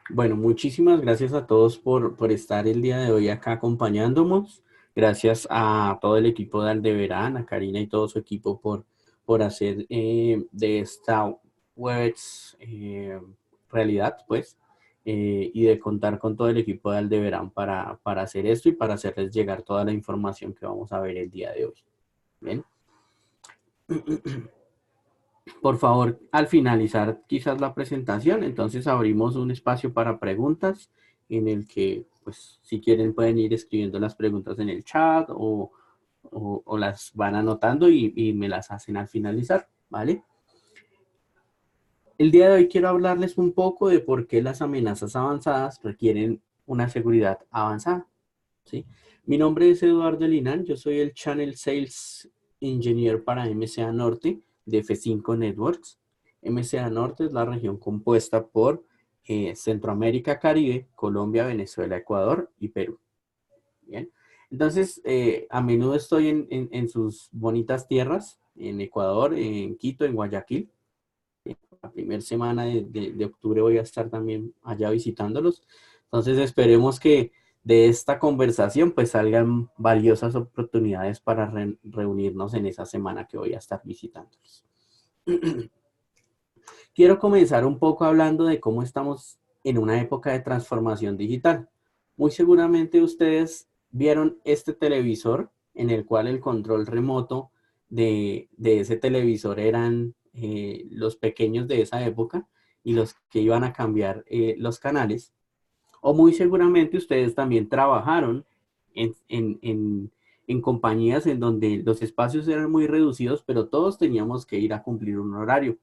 Bueno, muchísimas gracias a todos por estar el día de hoy acá acompañándonos. Gracias a todo el equipo de Aldeverán, a Karina y todo su equipo por hacer de esta WebEx realidad, pues, y de contar con todo el equipo de Aldeverán para hacer esto y para hacerles llegar toda la información que vamos a ver el día de hoy. Bien. Por favor, al finalizar quizás la presentación, entonces abrimos un espacio para preguntas en el que, pues, si quieren pueden ir escribiendo las preguntas en el chat o las van anotando y me las hacen al finalizar, ¿vale? El día de hoy quiero hablarles un poco de por qué las amenazas avanzadas requieren una seguridad avanzada, ¿sí? Mi nombre es Eduardo Linan, yo soy el Channel Sales Engineer para MCA Norte de F5 Networks. MCA Norte es la región compuesta por Centroamérica, Caribe, Colombia, Venezuela, Ecuador y Perú. Bien. Entonces, a menudo estoy en sus bonitas tierras, en Ecuador, en Quito, en Guayaquil. La primera semana de octubre voy a estar también allá visitándolos. Entonces esperemos que de esta conversación pues salgan valiosas oportunidades para reunirnos en esa semana que voy a estar visitándolos. Quiero comenzar un poco hablando de cómo estamos en una época de transformación digital. Muy seguramente ustedes vieron este televisor en el cual el control remoto de ese televisor eran los pequeños de esa época y los que iban a cambiar los canales. O muy seguramente ustedes también trabajaron en compañías en donde los espacios eran muy reducidos, pero todos teníamos que ir a cumplir un horario.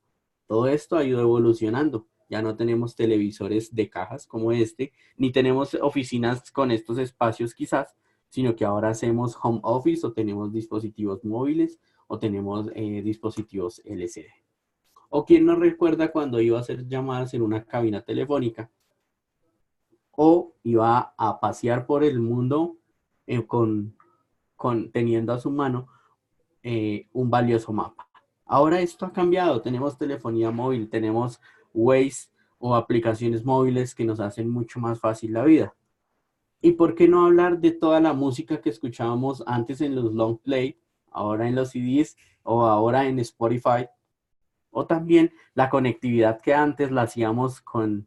Todo esto ha ido evolucionando. Ya no tenemos televisores de cajas como este, ni tenemos oficinas con estos espacios quizás, sino que ahora hacemos home office o tenemos dispositivos móviles o tenemos dispositivos LCD. O quién no recuerda cuando iba a hacer llamadas en una cabina telefónica o iba a pasear por el mundo teniendo a su mano un valioso mapa. Ahora esto ha cambiado, tenemos telefonía móvil, tenemos Waze o aplicaciones móviles que nos hacen mucho más fácil la vida. ¿Y por qué no hablar de toda la música que escuchábamos antes en los long play, ahora en los CDs o ahora en Spotify? O también la conectividad que antes la hacíamos con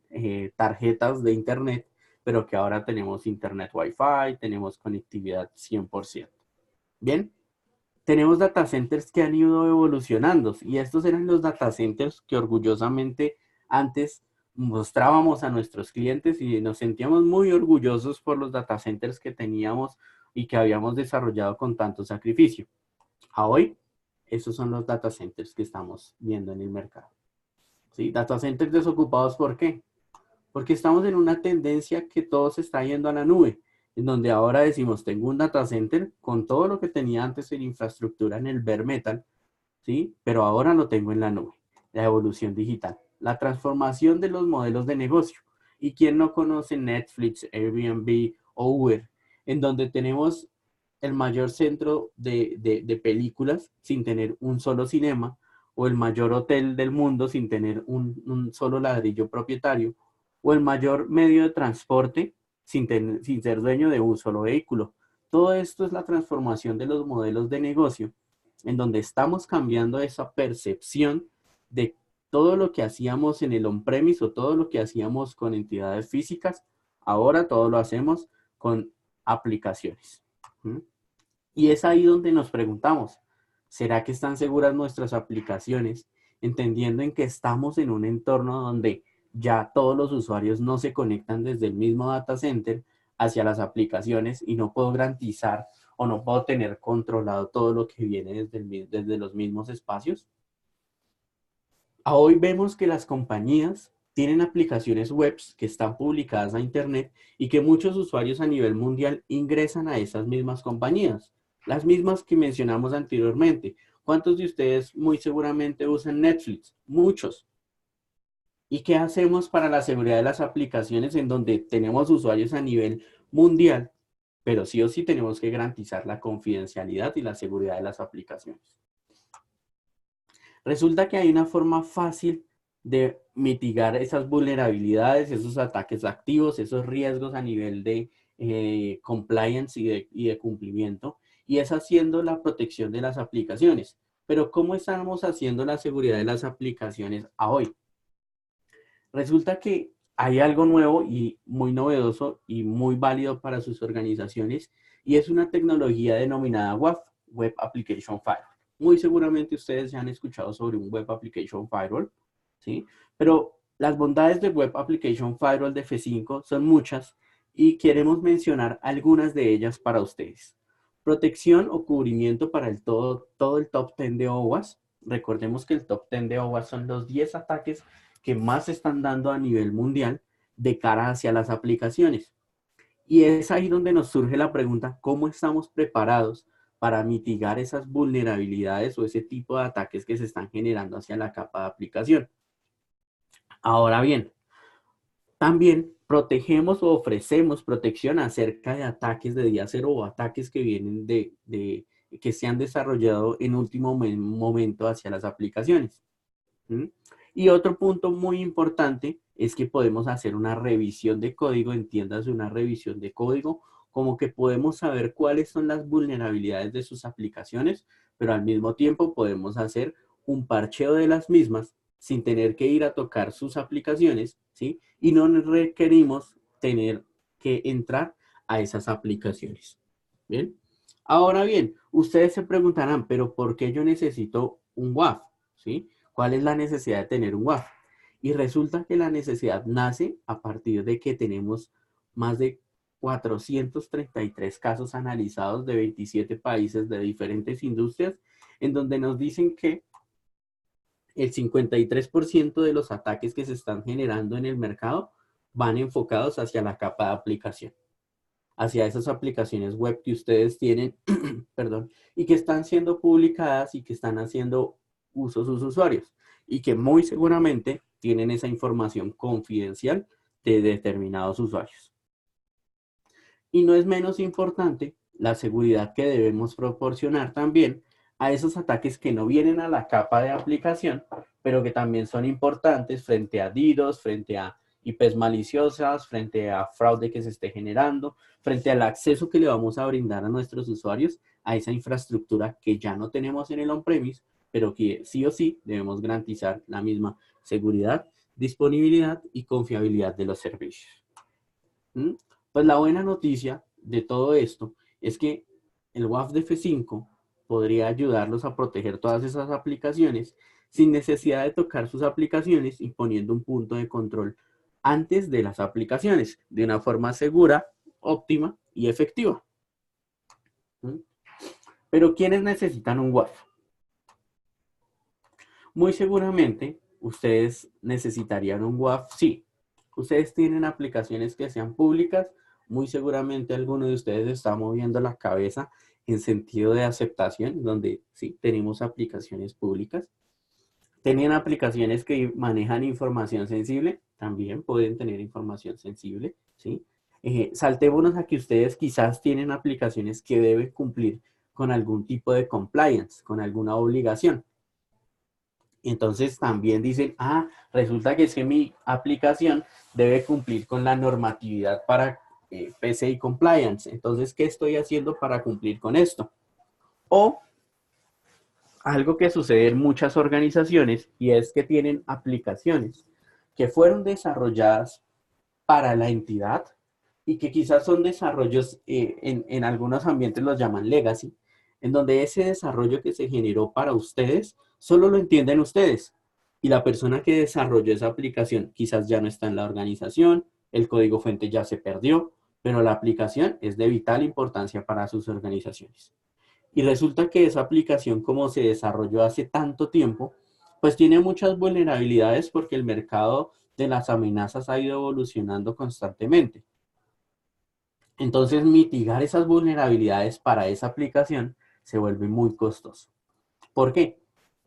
tarjetas de internet, pero que ahora tenemos internet Wi-Fi, tenemos conectividad 100%. Bien, tenemos data centers que han ido evolucionando y estos eran los data centers que orgullosamente antes mostrábamos a nuestros clientes y nos sentíamos muy orgullosos por los data centers que teníamos y que habíamos desarrollado con tanto sacrificio. A hoy, esos son los data centers que estamos viendo en el mercado. ¿Sí? Data centers desocupados, ¿por qué? Porque estamos en una tendencia que todo se está yendo a la nube, en donde ahora decimos, tengo un data center con todo lo que tenía antes en infraestructura en el bare metal, ¿sí? Pero ahora lo tengo en la nube. La evolución digital, la transformación de los modelos de negocio. ¿Y quién no conoce Netflix, Airbnb o Uber? En donde tenemos el mayor centro de películas sin tener un solo cinema, o el mayor hotel del mundo sin tener un solo ladrillo propietario, o el mayor medio de transporte sin ser dueño de un solo vehículo. Todo esto es la transformación de los modelos de negocio, en donde estamos cambiando esa percepción de todo lo que hacíamos en el on-premise o todo lo que hacíamos con entidades físicas, ahora todo lo hacemos con aplicaciones. ¿Mm? Y es ahí donde nos preguntamos, ¿será que están seguras nuestras aplicaciones? Entendiendo en que estamos en un entorno donde ya todos los usuarios no se conectan desde el mismo data center hacia las aplicaciones y no puedo garantizar o no puedo tener controlado todo lo que viene desde los mismos espacios. Hoy vemos que las compañías tienen aplicaciones web que están publicadas a Internet y que muchos usuarios a nivel mundial ingresan a esas mismas compañías, las mismas que mencionamos anteriormente. ¿Cuántos de ustedes muy seguramente usan Netflix? Muchos. ¿Y qué hacemos para la seguridad de las aplicaciones en donde tenemos usuarios a nivel mundial, pero sí o sí tenemos que garantizar la confidencialidad y la seguridad de las aplicaciones? Resulta que hay una forma fácil de mitigar esas vulnerabilidades, esos ataques activos, esos riesgos a nivel de compliance y de cumplimiento, y es haciendo la protección de las aplicaciones. Pero ¿cómo estamos haciendo la seguridad de las aplicaciones a hoy? Resulta que hay algo nuevo y muy novedoso y muy válido para sus organizaciones, y es una tecnología denominada WAF, Web Application Firewall. Muy seguramente ustedes ya han escuchado sobre un Web Application Firewall, ¿sí? Pero las bondades de Web Application Firewall de F5 son muchas y queremos mencionar algunas de ellas para ustedes. Protección o cubrimiento para todo el top 10 de OWASP. Recordemos que el top 10 de OWASP son los 10 ataques que más se están dando a nivel mundial de cara hacia las aplicaciones. Y es ahí donde nos surge la pregunta, ¿cómo estamos preparados para mitigar esas vulnerabilidades o ese tipo de ataques que se están generando hacia la capa de aplicación? Ahora bien, también protegemos o ofrecemos protección acerca de ataques de día cero o ataques que vienen que se han desarrollado en último momento hacia las aplicaciones. ¿Mm? Y otro punto muy importante es que podemos hacer una revisión de código, entiéndase una revisión de código, como que podemos saber cuáles son las vulnerabilidades de sus aplicaciones, pero al mismo tiempo podemos hacer un parcheo de las mismas sin tener que ir a tocar sus aplicaciones, ¿sí? Y no requerimos tener que entrar a esas aplicaciones. ¿Bien? Ahora bien, ustedes se preguntarán, pero ¿por qué yo necesito un WAF? ¿Sí? ¿Cuál es la necesidad de tener un WAF? Y resulta que la necesidad nace a partir de que tenemos más de 433 casos analizados de 27 países de diferentes industrias, en donde nos dicen que el 53% de los ataques que se están generando en el mercado van enfocados hacia la capa de aplicación, hacia esas aplicaciones web que ustedes tienen, perdón, y que están siendo publicadas y que están haciendo uso sus usuarios y que muy seguramente tienen esa información confidencial de determinados usuarios. Y no es menos importante la seguridad que debemos proporcionar también a esos ataques que no vienen a la capa de aplicación, pero que también son importantes frente a DDoS, frente a IPs maliciosas, frente a fraude que se esté generando, frente al acceso que le vamos a brindar a nuestros usuarios a esa infraestructura que ya no tenemos en el on-premise, pero que sí o sí debemos garantizar la misma seguridad, disponibilidad y confiabilidad de los servicios. ¿Mm? Pues la buena noticia de todo esto es que el WAF de F5 podría ayudarlos a proteger todas esas aplicaciones sin necesidad de tocar sus aplicaciones y poniendo un punto de control antes de las aplicaciones de una forma segura, óptima y efectiva. ¿Mm? Pero ¿quiénes necesitan un WAF? Muy seguramente ustedes necesitarían un WAF, sí. Ustedes tienen aplicaciones que sean públicas, muy seguramente alguno de ustedes está moviendo la cabeza en sentido de aceptación, donde sí, tenemos aplicaciones públicas. ¿Tienen aplicaciones que manejan información sensible? También pueden tener información sensible, ¿sí? Saltémonos a que ustedes quizás tienen aplicaciones que deben cumplir con algún tipo de compliance, con alguna obligación. Entonces también dicen, resulta que es que mi aplicación debe cumplir con la normatividad para PCI Compliance. Entonces, ¿qué estoy haciendo para cumplir con esto? O algo que sucede en muchas organizaciones y es que tienen aplicaciones que fueron desarrolladas para la entidad y que quizás son desarrollos, en algunos ambientes los llaman legacy, en donde ese desarrollo que se generó para ustedes, solo lo entienden ustedes. Y la persona que desarrolló esa aplicación quizás ya no está en la organización, el código fuente ya se perdió, pero la aplicación es de vital importancia para sus organizaciones. Y resulta que esa aplicación, como se desarrolló hace tanto tiempo, pues tiene muchas vulnerabilidades porque el mercado de las amenazas ha ido evolucionando constantemente. Entonces, mitigar esas vulnerabilidades para esa aplicación se vuelve muy costoso. ¿Por qué?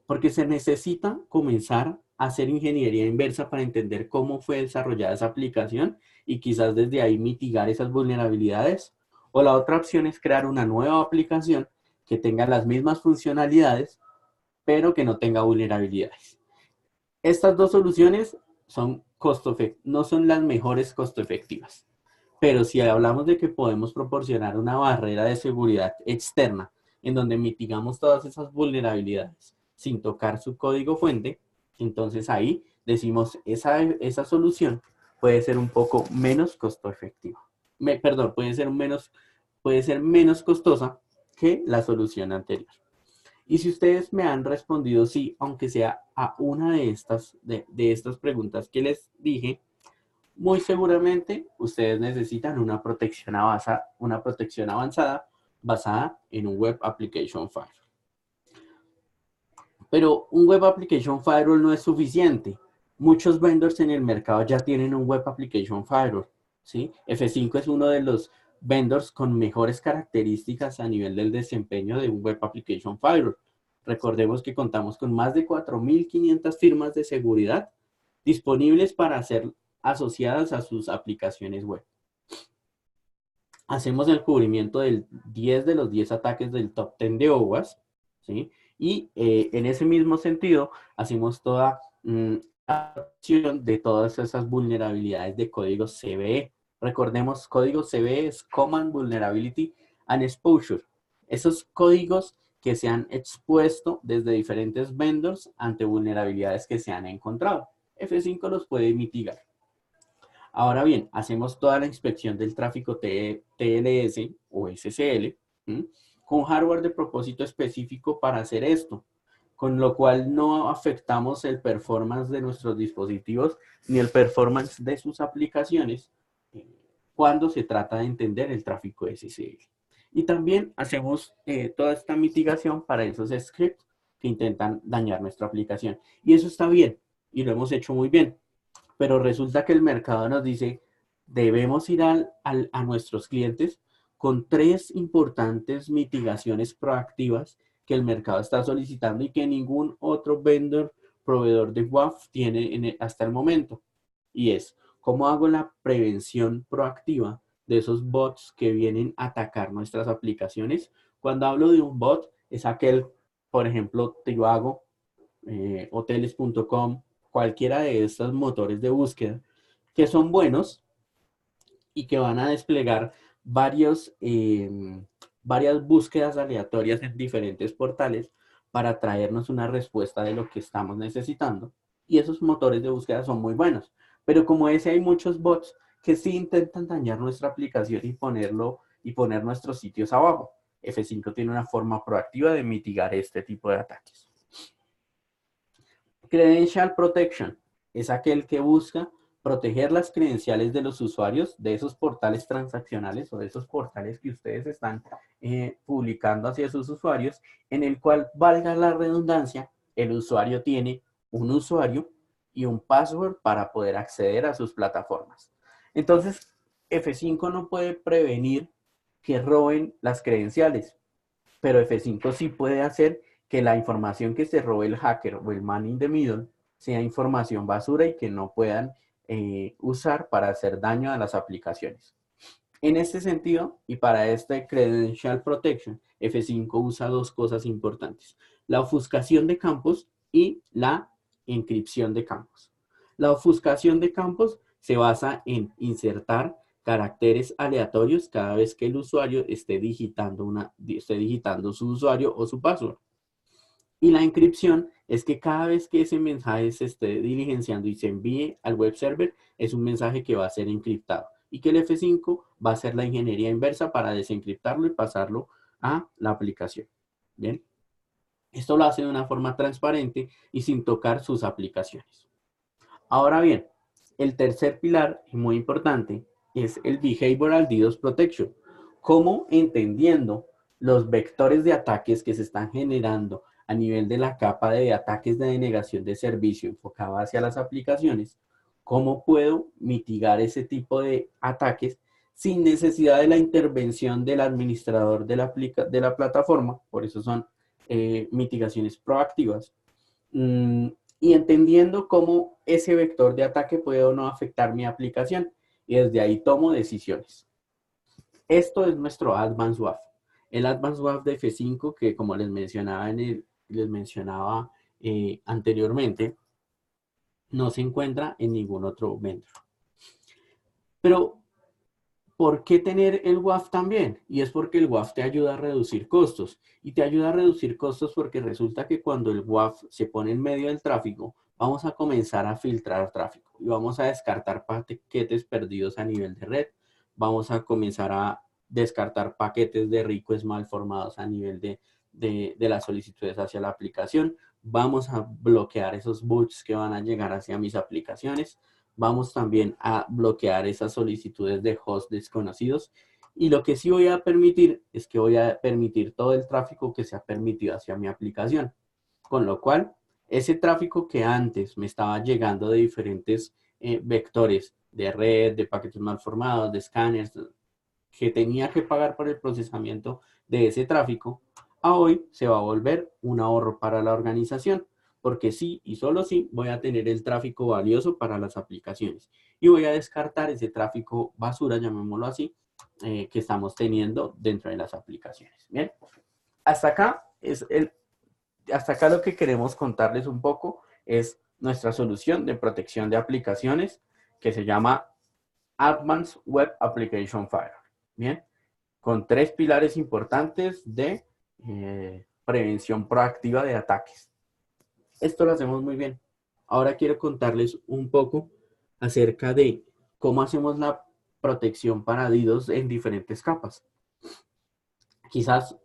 Porque se necesita comenzar a hacer ingeniería inversa para entender cómo fue desarrollada esa aplicación y quizás desde ahí mitigar esas vulnerabilidades. O la otra opción es crear una nueva aplicación que tenga las mismas funcionalidades, pero que no tenga vulnerabilidades. Estas dos soluciones son no son las mejores costo efectivas. Pero si hablamos de que podemos proporcionar una barrera de seguridad externa en donde mitigamos todas esas vulnerabilidades sin tocar su código fuente, entonces ahí decimos esa solución puede ser un poco menos costo efectiva. Perdón, puede ser menos costosa que la solución anterior. Y si ustedes me han respondido sí, aunque sea a una de estas preguntas que les dije, muy seguramente ustedes necesitan una protección avanzada basada en un Web Application Firewall. Pero un Web Application Firewall no es suficiente. Muchos vendors en el mercado ya tienen un Web Application Firewall. ¿Sí? F5 es uno de los vendors con mejores características a nivel del desempeño de un Web Application Firewall. Recordemos que contamos con más de 4.500 firmas de seguridad disponibles para ser asociadas a sus aplicaciones web. Hacemos el cubrimiento del 10 de los 10 ataques del top 10 de OWASP, ¿sí? Y en ese mismo sentido, hacemos toda acción de todas esas vulnerabilidades de código CVE. Recordemos, código CVE es Common Vulnerability and Exposure. Esos códigos que se han expuesto desde diferentes vendors ante vulnerabilidades que se han encontrado. F5 los puede mitigar. Ahora bien, hacemos toda la inspección del tráfico TLS o SSL con hardware de propósito específico para hacer esto, con lo cual no afectamos el performance de nuestros dispositivos ni el performance de sus aplicaciones cuando se trata de entender el tráfico SSL. Y también hacemos toda esta mitigación para esos scripts que intentan dañar nuestra aplicación. Y eso está bien, y lo hemos hecho muy bien. Pero resulta que el mercado nos dice, debemos ir a nuestros clientes con 3 importantes mitigaciones proactivas que el mercado está solicitando y que ningún otro vendor, proveedor de WAF tiene hasta el momento. Y es, ¿cómo hago la prevención proactiva de esos bots que vienen a atacar nuestras aplicaciones? Cuando hablo de un bot, es aquel, por ejemplo, Trivago, hoteles.com, cualquiera de estos motores de búsqueda, que son buenos y que van a desplegar varias búsquedas aleatorias en diferentes portales para traernos una respuesta de lo que estamos necesitando. Y esos motores de búsqueda son muy buenos. Pero como ese hay muchos bots que sí intentan dañar nuestra aplicación y poner nuestros sitios abajo. F5 tiene una forma proactiva de mitigar este tipo de ataques. Credential Protection es aquel que busca proteger las credenciales de los usuarios de esos portales transaccionales o de esos portales que ustedes están publicando hacia sus usuarios, en el cual, valga la redundancia, el usuario tiene un usuario y un password para poder acceder a sus plataformas. Entonces, F5 no puede prevenir que roben las credenciales, pero F5 sí puede hacer que la información que se robe el hacker o el man in the middle sea información basura y que no puedan usar para hacer daño a las aplicaciones. En este sentido, y para este Credential Protection, F5 usa 2 cosas importantes: la ofuscación de campos y la encripción de campos. La ofuscación de campos se basa en insertar caracteres aleatorios cada vez que el usuario esté digitando su usuario o su password. Y la encripción es que cada vez que ese mensaje se esté diligenciando y se envíe al web server, es un mensaje que va a ser encriptado. Y que el F5 va a hacer la ingeniería inversa para desencriptarlo y pasarlo a la aplicación. Bien. Esto lo hace de una forma transparente y sin tocar sus aplicaciones. Ahora bien, el tercer pilar, y muy importante, es el Behavioral DDoS Protection. Cómo, entendiendo los vectores de ataques que se están generando a nivel de la capa de ataques de denegación de servicio enfocada hacia las aplicaciones, cómo puedo mitigar ese tipo de ataques sin necesidad de la intervención del administrador de la plataforma. Por eso son mitigaciones proactivas. Y entendiendo cómo ese vector de ataque puede o no afectar mi aplicación. Y desde ahí tomo decisiones. Esto es nuestro Advanced WAF. El Advanced WAF de F5, que como les mencionaba anteriormente, no se encuentra en ningún otro vendor. Pero ¿por qué tener el WAF también? Y es porque el WAF te ayuda a reducir costos. Y te ayuda a reducir costos porque resulta que cuando el WAF se pone en medio del tráfico, vamos a comenzar a filtrar tráfico y vamos a descartar paquetes perdidos a nivel de red. Vamos a comenzar a descartar paquetes de requests mal formados a nivel de las solicitudes hacia la aplicación. Vamos a bloquear esos bots que van a llegar hacia mis aplicaciones. Vamos también a bloquear esas solicitudes de hosts desconocidos. Y lo que sí voy a permitir es que voy a permitir todo el tráfico que se ha permitido hacia mi aplicación. Con lo cual, ese tráfico que antes me estaba llegando de diferentes vectores de red, de paquetes mal formados, de escáneres, que tenía que pagar por el procesamiento de ese tráfico, a hoy se va a volver un ahorro para la organización, porque sí y solo sí voy a tener el tráfico valioso para las aplicaciones y voy a descartar ese tráfico basura, llamémoslo así, que estamos teniendo dentro de las aplicaciones. Bien, hasta acá hasta acá lo que queremos contarles un poco es nuestra solución de protección de aplicaciones que se llama Advanced Web Application Firewall. Bien, con 3 pilares importantes de prevención proactiva de ataques. Esto lo hacemos muy bien. Ahora quiero contarles un poco acerca de cómo hacemos la protección para DDoS en diferentes capas. Quizás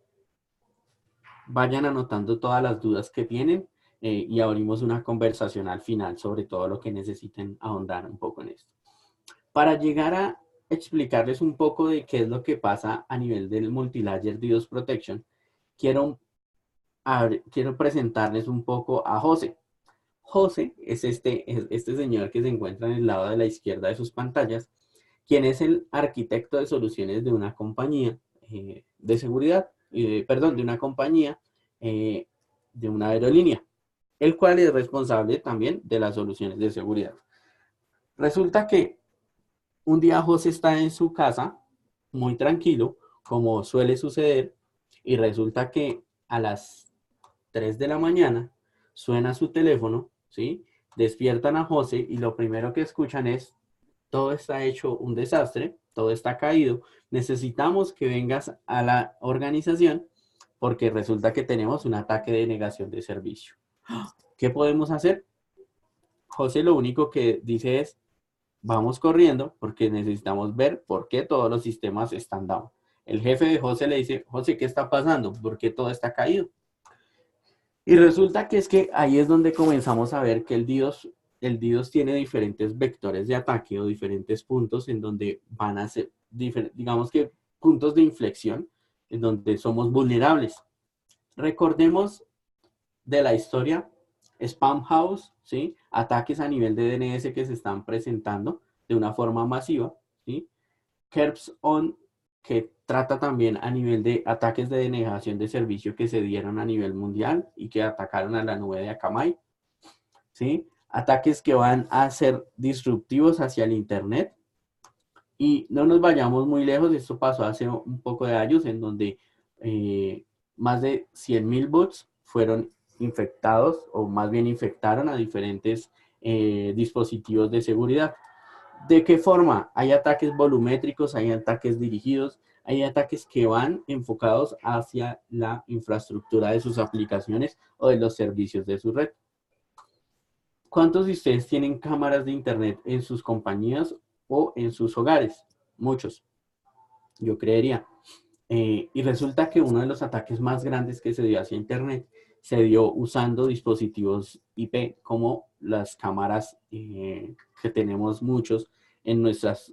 vayan anotando todas las dudas que tienen y abrimos una conversación al final sobre todo lo que necesiten ahondar un poco en esto. Para llegar a explicarles un poco de qué es lo que pasa a nivel del Multilayer DDoS Protection, quiero presentarles un poco a José. José es este señor que se encuentra en el lado de la izquierda de sus pantallas, quien es el arquitecto de soluciones de una compañía de seguridad, perdón, de una compañía de una aerolínea, el cual es responsable también de las soluciones de seguridad. Resulta que un día José está en su casa, muy tranquilo, como suele suceder, y resulta que a las 3 de la mañana suena su teléfono, ¿sí? Despiertan a José y lo primero que escuchan es, todo está hecho un desastre, todo está caído, necesitamos que vengas a la organización porque resulta que tenemos un ataque de negación de servicio. ¿Qué podemos hacer? José lo único que dice es, vamos corriendo porque necesitamos ver por qué todos los sistemas están down. El jefe de José le dice, José, ¿qué está pasando? ¿Por qué todo está caído? Y resulta que es que ahí es donde comenzamos a ver que el DDoS tiene diferentes vectores de ataque o diferentes puntos en donde van a ser, digamos que puntos de inflexión en donde somos vulnerables. Recordemos de la historia, Spam House, ¿sí? Ataques a nivel de DNS que se están presentando de una forma masiva, ¿sí? Kerbs On, que trata también a nivel de ataques de denegación de servicio que se dieron a nivel mundial y que atacaron a la nube de Akamai, ¿sí? Ataques que van a ser disruptivos hacia el Internet. Y no nos vayamos muy lejos, esto pasó hace un poco de años en donde más de 100.000 bots fueron infectados o más bien infectaron a diferentes dispositivos de seguridad. ¿De qué forma? Hay ataques volumétricos, hay ataques dirigidos, hay ataques que van enfocados hacia la infraestructura de sus aplicaciones o de los servicios de su red. ¿Cuántos de ustedes tienen cámaras de internet en sus compañías o en sus hogares? Muchos, yo creería. Y resulta que uno de los ataques más grandes que se dio hacia internet se dio usando dispositivos IP como las cámaras que tenemos muchos en nuestras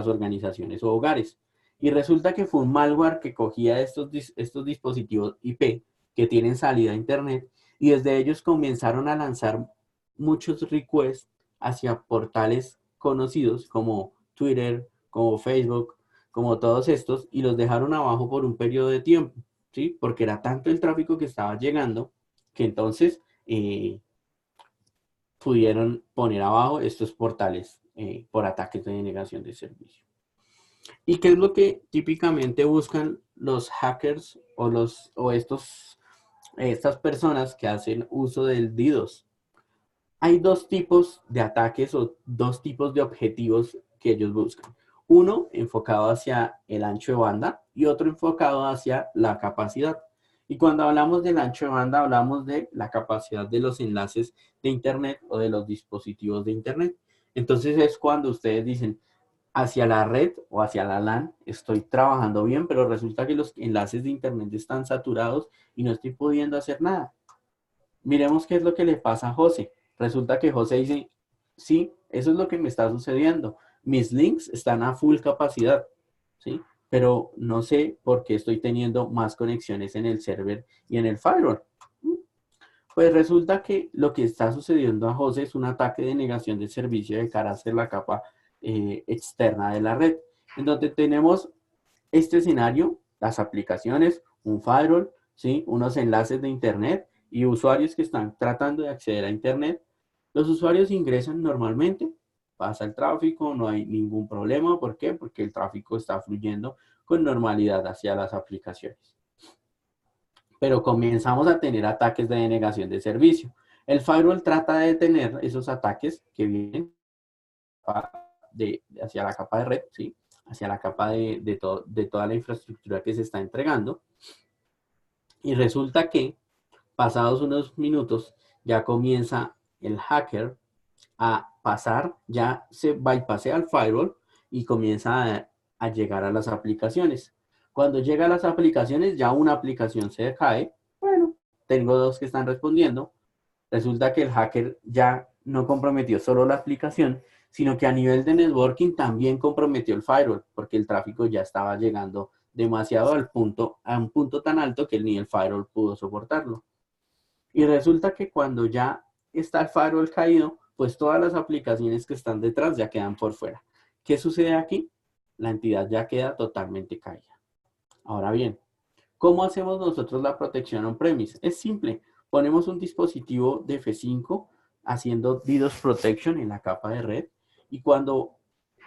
organizaciones o hogares. Y resulta que fue un malware que cogía estos dispositivos IP que tienen salida a internet y desde ellos comenzaron a lanzar muchos requests hacia portales conocidos como Twitter, como Facebook, como todos estos, y los dejaron abajo por un periodo de tiempo, ¿sí? Porque era tanto el tráfico que estaba llegando que entonces pudieron poner abajo estos portales por ataques de denegación de servicio. ¿Y qué es lo que típicamente buscan los hackers o estas personas que hacen uso del DDoS? Hay dos tipos de ataques o dos tipos de objetivos que ellos buscan. Uno enfocado hacia el ancho de banda y otro enfocado hacia la capacidad. Y cuando hablamos del ancho de banda, hablamos de la capacidad de los enlaces de Internet o de los dispositivos de Internet. Entonces es cuando ustedes dicen hacia la red o hacia la LAN, estoy trabajando bien, pero resulta que los enlaces de Internet están saturados y no estoy pudiendo hacer nada. Miremos qué es lo que le pasa a José. Resulta que José dice, sí, eso es lo que me está sucediendo. Mis links están a full capacidad, ¿sí? Pero no sé por qué estoy teniendo más conexiones en el server y en el firewall. Pues resulta que lo que está sucediendo a José es un ataque de negación de servicio de cara hacia la capa externa de la red, en donde tenemos este escenario, las aplicaciones, un firewall, ¿sí? Unos enlaces de Internet y usuarios que están tratando de acceder a Internet. Los usuarios ingresan normalmente, pasa el tráfico, no hay ningún problema. ¿Por qué? Porque el tráfico está fluyendo con normalidad hacia las aplicaciones. Pero comenzamos a tener ataques de denegación de servicio. El firewall trata de detener esos ataques que vienen hacia la capa de red, ¿sí? Hacia la capa de toda la infraestructura que se está entregando. Y resulta que, pasados unos minutos, ya comienza el hacker a pasar, ya se bypassea al firewall y comienza a llegar a las aplicaciones. Cuando llega a las aplicaciones, ya una aplicación se cae. Bueno, tengo dos que están respondiendo. Resulta que el hacker ya no comprometió solo la aplicación, sino que a nivel de networking también comprometió el firewall, porque el tráfico ya estaba llegando demasiado a un punto tan alto que ni el firewall pudo soportarlo. Y resulta que cuando ya está el firewall caído, pues todas las aplicaciones que están detrás ya quedan por fuera. ¿Qué sucede aquí? La entidad ya queda totalmente caída. Ahora bien, ¿cómo hacemos nosotros la protección on-premise? Es simple. Ponemos un dispositivo de F5 haciendo DDoS Protection en la capa de red y cuando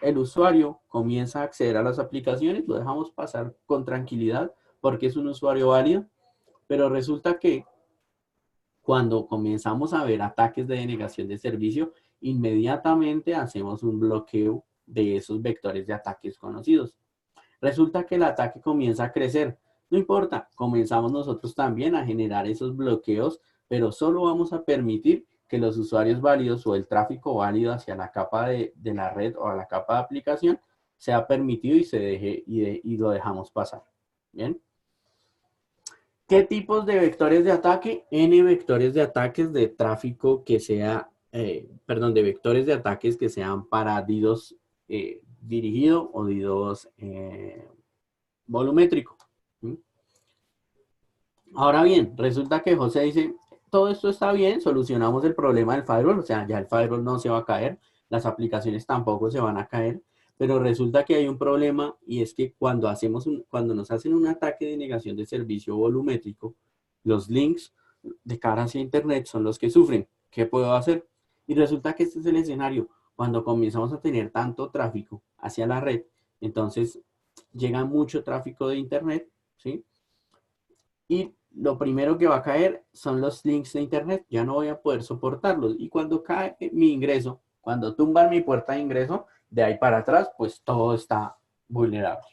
el usuario comienza a acceder a las aplicaciones, lo dejamos pasar con tranquilidad porque es un usuario válido, pero resulta que cuando comenzamos a ver ataques de denegación de servicio, inmediatamente hacemos un bloqueo de esos vectores de ataques conocidos. Resulta que el ataque comienza a crecer. No importa, comenzamos nosotros también a generar esos bloqueos, pero solo vamos a permitir que los usuarios válidos o el tráfico válido hacia la capa de la red o a la capa de aplicación sea permitido y se deje y lo dejamos pasar. Bien. ¿Qué tipos de vectores de ataque? N vectores de ataques de tráfico que sea, perdón, de vectores de ataques que sean para DDoS dirigido o DDoS volumétrico. ¿Sí? Ahora bien, resulta que José dice, todo esto está bien, solucionamos el problema del firewall, o sea, ya el firewall no se va a caer, las aplicaciones tampoco se van a caer, pero resulta que hay un problema y es que cuando nos hacen un ataque de negación de servicio volumétrico, los links de cara hacia Internet son los que sufren. ¿Qué puedo hacer? Y resulta que este es el escenario. Cuando comenzamos a tener tanto tráfico hacia la red, entonces llega mucho tráfico de Internet, ¿sí? Y lo primero que va a caer son los links de Internet. Ya no voy a poder soportarlos. Y cuando cae mi ingreso, cuando tumban mi puerta de ingreso, de ahí para atrás, pues todo está vulnerable.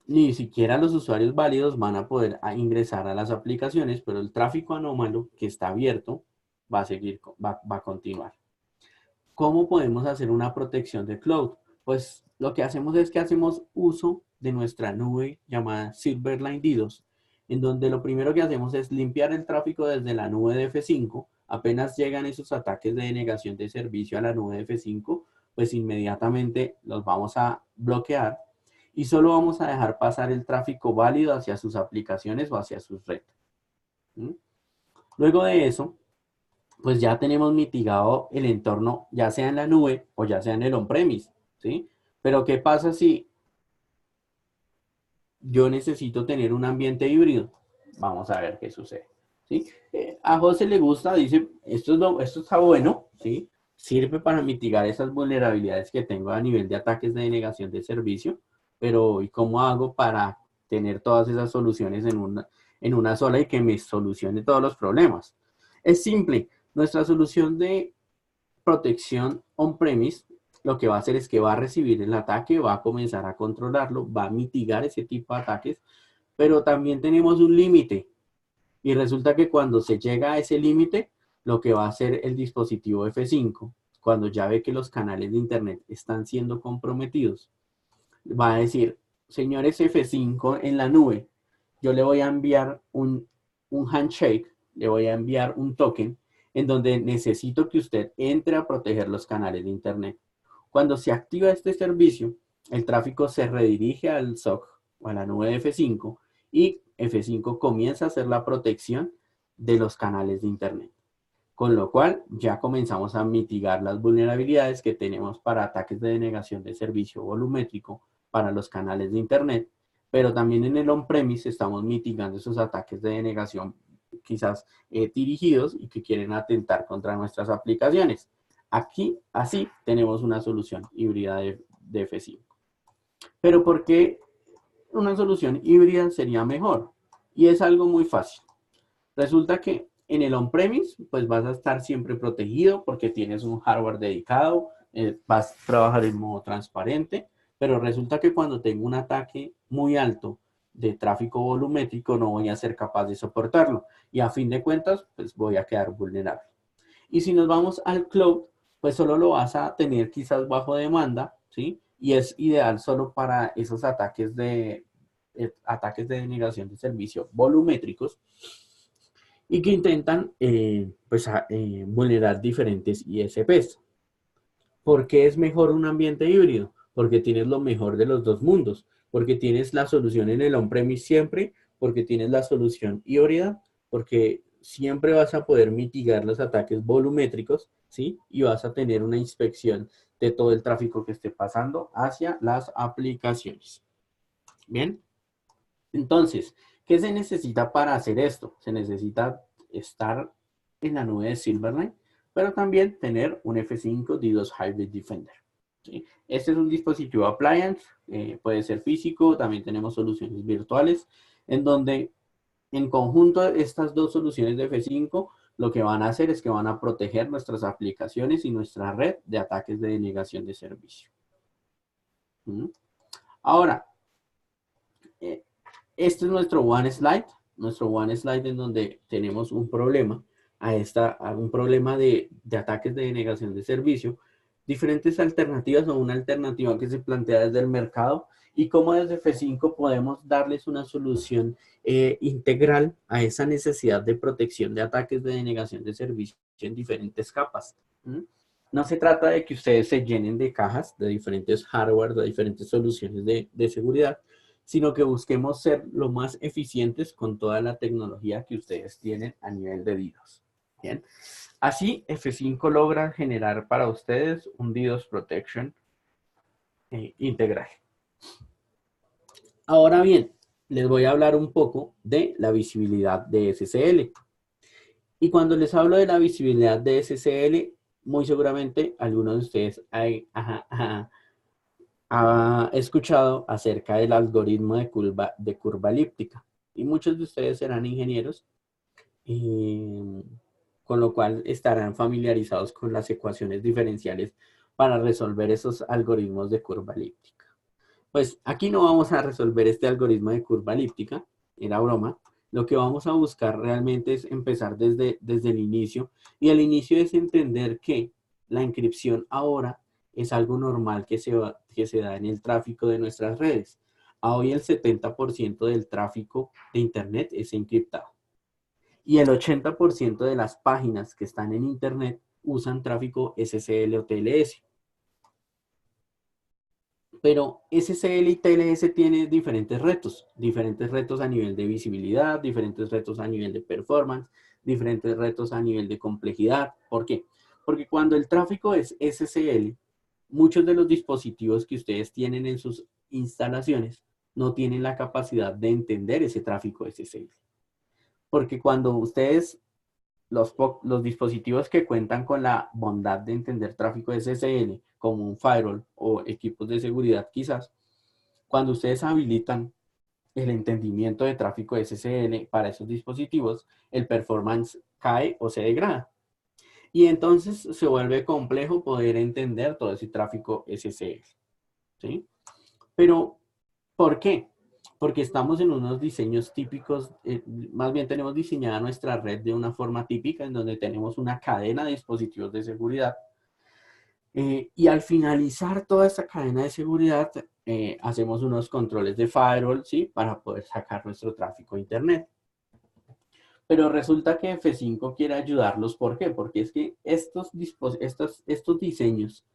Ni siquiera los usuarios válidos van a poder ingresar a las aplicaciones, pero el tráfico anómalo que está abierto va a seguir, va a continuar. ¿Cómo podemos hacer una protección de cloud? Pues lo que hacemos es que hacemos uso de nuestra nube llamada Silverline DDoS, en donde lo primero que hacemos es limpiar el tráfico desde la nube de F5. Apenas llegan esos ataques de denegación de servicio a la nube de F5, pues inmediatamente los vamos a bloquear y solo vamos a dejar pasar el tráfico válido hacia sus aplicaciones o hacia sus redes. ¿Sí? Luego de eso, pues ya tenemos mitigado el entorno, ya sea en la nube o ya sea en el on-premise, ¿sí? Pero ¿qué pasa si yo necesito tener un ambiente híbrido? Vamos a ver qué sucede, ¿sí? A José le gusta, dice, esto está bueno, ¿sí? Sirve para mitigar esas vulnerabilidades que tengo a nivel de ataques de denegación de servicio, pero ¿y cómo hago para tener todas esas soluciones en una sola y que me solucione todos los problemas? Es simple. Nuestra solución de protección on-premise lo que va a hacer es que va a recibir el ataque, va a comenzar a controlarlo, va a mitigar ese tipo de ataques, pero también tenemos un límite. Y resulta que cuando se llega a ese límite, lo que va a hacer el dispositivo F5, cuando ya ve que los canales de Internet están siendo comprometidos, va a decir, señores F5 en la nube, yo le voy a enviar un handshake, le voy a enviar un token en donde necesito que usted entre a proteger los canales de Internet. Cuando se activa este servicio, el tráfico se redirige al SOC o a la nube de F5 y F5 comienza a hacer la protección de los canales de Internet. Con lo cual ya comenzamos a mitigar las vulnerabilidades que tenemos para ataques de denegación de servicio volumétrico para los canales de Internet, pero también en el on-premise estamos mitigando esos ataques de denegación quizás dirigidos y que quieren atentar contra nuestras aplicaciones. Aquí, así, tenemos una solución híbrida de F5. Pero ¿por qué una solución híbrida sería mejor? Y es algo muy fácil. Resulta que en el on-premise, pues vas a estar siempre protegido porque tienes un hardware dedicado, vas a trabajar en modo transparente, pero resulta que cuando tengo un ataque muy alto de tráfico volumétrico no voy a ser capaz de soportarlo y a fin de cuentas, pues voy a quedar vulnerable. Y si nos vamos al cloud, pues solo lo vas a tener quizás bajo demanda, ¿sí? Y es ideal solo para esos ataques de denegación de servicio volumétricos y que intentan vulnerar diferentes ISPs. ¿Por qué es mejor un ambiente híbrido? Porque tienes lo mejor de los dos mundos, porque tienes la solución en el on-premise siempre, porque tienes la solución híbrida, porque siempre vas a poder mitigar los ataques volumétricos, ¿sí? Y vas a tener una inspección de todo el tráfico que esté pasando hacia las aplicaciones. Bien, entonces, ¿qué se necesita para hacer esto? Se necesita estar en la nube de Silverline, pero también tener un F5 DDoS Hybrid Defender. ¿Sí? Este es un dispositivo appliance, puede ser físico, también tenemos soluciones virtuales, en donde en conjunto estas dos soluciones de F5 lo que van a hacer es que van a proteger nuestras aplicaciones y nuestra red de ataques de denegación de servicio. ¿Mm? Ahora, eh, este es nuestro one slide en donde tenemos un problema, un problema de ataques de denegación de servicio, diferentes alternativas o una alternativa que se plantea desde el mercado y cómo desde F5 podemos darles una solución integral a esa necesidad de protección de ataques de denegación de servicio en diferentes capas. ¿Mm? No se trata de que ustedes se llenen de cajas de diferentes hardware, de diferentes soluciones de seguridad, sino que busquemos ser lo más eficientes con toda la tecnología que ustedes tienen a nivel de DDoS. Bien. Así, F5 logra generar para ustedes un DDoS Protection integral. Ahora bien, les voy a hablar un poco de la visibilidad de SSL. Y cuando les hablo de la visibilidad de SSL, muy seguramente algunos de ustedes ha escuchado acerca del algoritmo de curva elíptica y muchos de ustedes serán ingenieros, con lo cual estarán familiarizados con las ecuaciones diferenciales para resolver esos algoritmos de curva elíptica. Pues aquí no vamos a resolver este algoritmo de curva elíptica, era broma. Lo que vamos a buscar realmente es empezar desde el inicio y el inicio es entender que la inscripción ahora es algo normal que se da en el tráfico de nuestras redes. A hoy el 70% del tráfico de Internet es encriptado. Y el 80% de las páginas que están en Internet usan tráfico SSL o TLS. Pero SSL y TLS tienen diferentes retos a nivel de visibilidad, diferentes retos a nivel de performance, diferentes retos a nivel de complejidad. ¿Por qué? Porque cuando el tráfico es SSL, muchos de los dispositivos que ustedes tienen en sus instalaciones no tienen la capacidad de entender ese tráfico SSL. Porque cuando ustedes, los dispositivos que cuentan con la bondad de entender tráfico SSL, como un firewall o equipos de seguridad quizás, cuando ustedes habilitan el entendimiento de tráfico SSL para esos dispositivos, el performance cae o se degrada. Y entonces se vuelve complejo poder entender todo ese tráfico SSL, ¿sí? Pero, ¿por qué? Porque estamos en unos diseños típicos, más bien tenemos diseñada nuestra red de una forma típica en donde tenemos una cadena de dispositivos de seguridad. Y al finalizar toda esta cadena de seguridad, hacemos unos controles de firewall, ¿sí? Para poder sacar nuestro tráfico a Internet. Pero resulta que F5 quiere ayudarlos. ¿Por qué? Porque es que estos diseños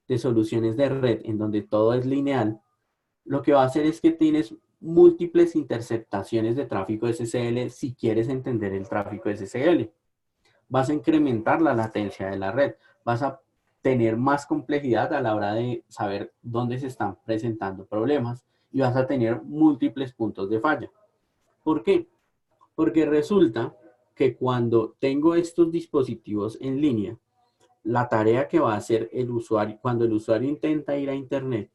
de soluciones de red en donde todo es lineal, lo que va a hacer es que tienes múltiples interceptaciones de tráfico SSL si quieres entender el tráfico SSL. Vas a incrementar la latencia de la red, vas a tener más complejidad a la hora de saber dónde se están presentando problemas y vas a tener múltiples puntos de falla. ¿Por qué? Porque resulta que cuando tengo estos dispositivos en línea, la tarea que va a hacer el usuario, cuando el usuario intenta ir a Internet,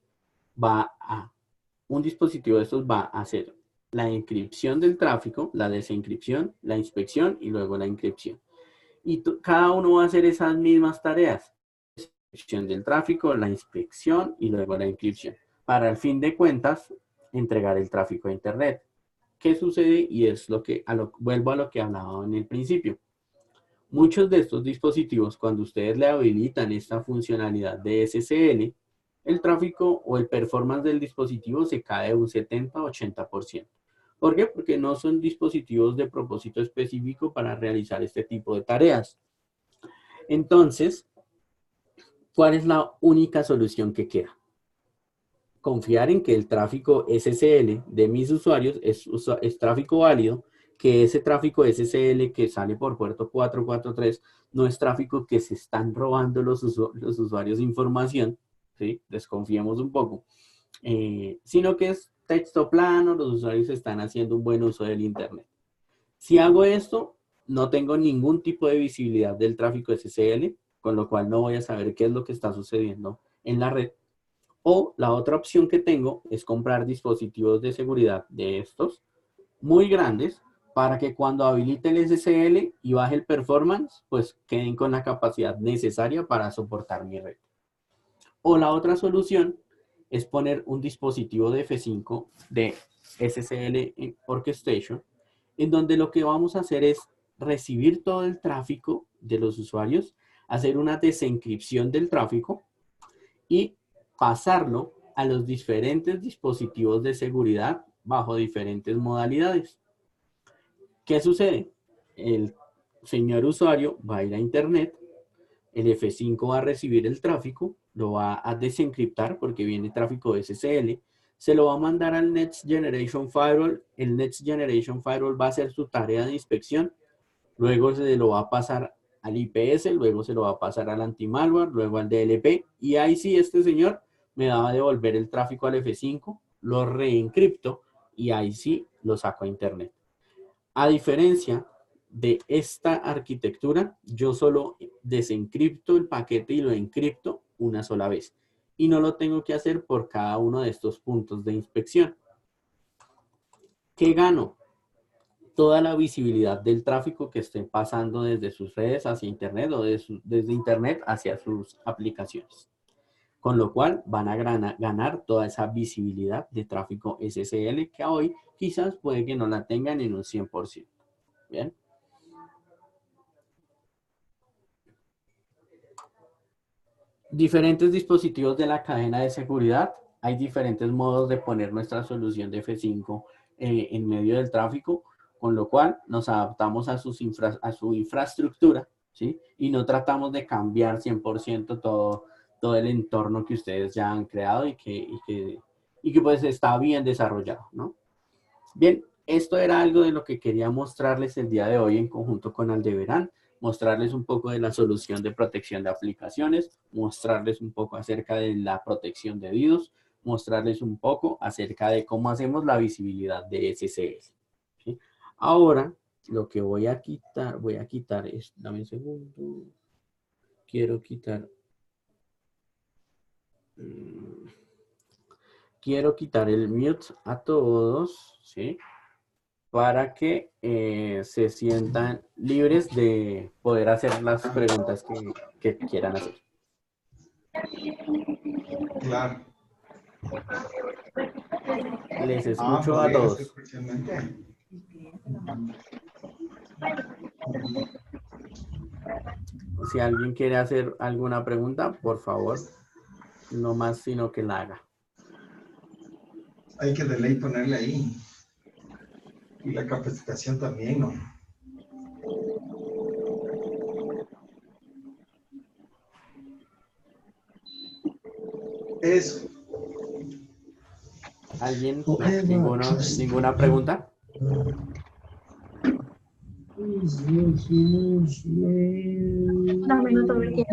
un dispositivo de estos va a hacer la encripción del tráfico, la desencripción, la inspección y luego la encripción. Y cada uno va a hacer esas mismas tareas. La inspección del tráfico, la inspección y luego la encripción. Para el fin de cuentas, entregar el tráfico a Internet. ¿Qué sucede? Y es vuelvo a lo que hablaba en el principio. Muchos de estos dispositivos, cuando ustedes le habilitan esta funcionalidad de SSL, el tráfico o el performance del dispositivo se cae un 70-80%. ¿Por qué? Porque no son dispositivos de propósito específico para realizar este tipo de tareas. Entonces, ¿cuál es la única solución que queda? Confiar en que el tráfico SSL de mis usuarios es tráfico válido, que ese tráfico SSL que sale por puerto 443 no es tráfico que se están robando los usuarios información, ¿sí? Desconfiemos un poco, sino que es texto plano, los usuarios están haciendo un buen uso del Internet. Si hago esto, no tengo ningún tipo de visibilidad del tráfico SSL, con lo cual no voy a saber qué es lo que está sucediendo en la red. O la otra opción que tengo es comprar dispositivos de seguridad de estos muy grandes para que cuando habilite el SSL y baje el performance, pues queden con la capacidad necesaria para soportar mi red. O la otra solución es poner un dispositivo de F5 de SSL Orchestration, en donde lo que vamos a hacer es recibir todo el tráfico de los usuarios, hacer una desencripción del tráfico y pasarlo a los diferentes dispositivos de seguridad bajo diferentes modalidades. ¿Qué sucede? El señor usuario va a ir a Internet, el F5 va a recibir el tráfico, lo va a desencriptar porque viene tráfico SSL, se lo va a mandar al Next Generation Firewall, el Next Generation Firewall va a hacer su tarea de inspección, luego se lo va a pasar al IPS, luego se lo va a pasar al anti-malware, luego al DLP, y ahí sí este señor me va a devolver el tráfico al F5, lo reencripto y ahí sí lo saco a Internet. A diferencia de esta arquitectura, yo solo desencripto el paquete y lo encripto una sola vez. Y no lo tengo que hacer por cada uno de estos puntos de inspección. ¿Qué gano? Toda la visibilidad del tráfico que esté pasando desde sus redes hacia Internet o desde Internet hacia sus aplicaciones. Con lo cual van a ganar toda esa visibilidad de tráfico SSL que hoy quizás puede que no la tengan en un 100%. ¿Bien? Diferentes dispositivos de la cadena de seguridad. Hay diferentes modos de poner nuestra solución de F5 en medio del tráfico, con lo cual nos adaptamos a su infraestructura, ¿sí? Y no tratamos de cambiar 100% todo el entorno que ustedes ya han creado y que pues está bien desarrollado, ¿no? Bien, esto era algo de lo que quería mostrarles el día de hoy en conjunto con Aldeverán, mostrarles un poco de la solución de protección de aplicaciones, mostrarles un poco acerca de la protección de DDoS, mostrarles un poco acerca de cómo hacemos la visibilidad de SSL. ¿Sí? Ahora, lo que voy a quitar es, dame un segundo, quiero quitar, mmm, quiero quitar el mute a todos, ¿sí? para que se sientan libres de poder hacer las preguntas que quieran hacer. Claro. Les escucho a Podría ser todos. parcialmente. Si alguien quiere hacer alguna pregunta, por favor, no más sino que la haga. Hay que de ley ponerle ahí. Y la capacitación también, ¿no? Eso. ¿Alguien? No, ninguna pregunta. Dame nota ver quién.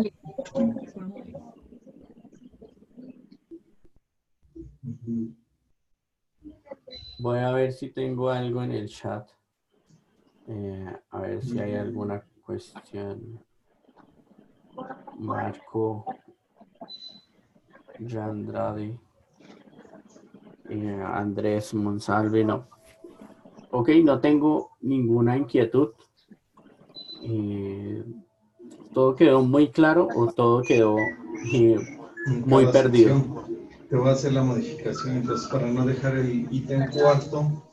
Voy a ver si tengo algo en el chat. A ver si hay alguna cuestión. Marco, Yandrade, Andrés Monsalve, no. Ok, no tengo ninguna inquietud. ¿Todo quedó muy claro o todo quedó En muy cada perdido? sección te voy a hacer la modificación. Entonces, para no dejar el ítem cuarto,